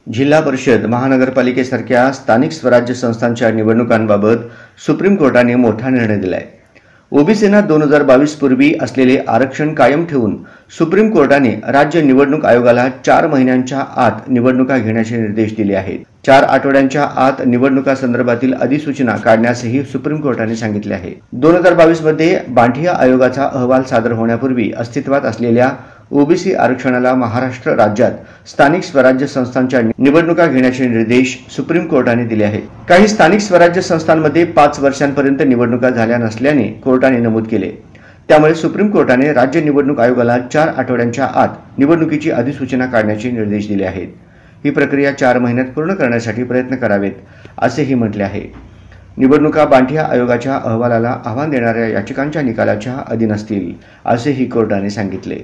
जिल्हा परिषद, महानगरपालिकेसारख्या स्थानिक स्वराज्य संस्थांच्या निवडणुकांबाबत सुप्रीम कोर्टाने मोठा निर्णय दिलाय। ओबीसींना 2022 पूर्वी असलेले आरक्षण कायम ठेवून सुप्रीम कोर्टाने राज्य निवडणूक आयोगाला 4 महिन्यांच्या आत निवडणुका घेण्याचे निर्देश दिले आहेत। 4 आठवड्यांच्या आत निवडणुकांसंदर्भातील अधिसूचना काढण्यासही सुप्रीम कोर्टाने सांगितले आहे। 2022 मध्ये बांठिया आयोगाचा अहवाल सादर होण्यापूर्वी अस्तित्वात असलेल्या ओबीसी आरक्षणाला महाराष्ट्र राज्यात स्थानिक स्वराज्य संस्थांच्या निवडणुका घेण्याचे निर्देश सुप्रीम कोर्टाने दिले आहेत। काही स्थानिक स्वराज्य संस्थांमध्ये 5 वर्षांपर्यंत निवडणुका झाल्या नसल्याने कोर्टाने नमूद केले। त्यामुळे सुप्रीम कोर्टाने राज्य निवडणूक आयोगाला 4 आठवड्यांच्या आत निवडणुकीची अधिसूचना काढण्याचे निर्देश दिले आहेत। ही प्रक्रिया 4 महिन्यात पूर्ण करण्यासाठी प्रयत्न करावेत असेही म्हटले आहे। निवडणुका बांठिया आयोगाच्या अहवालाला आव्हान देणाऱ्या याचिकांच्या निकालाच्या अधीन असतील असेही कोर्टाने सांगितले।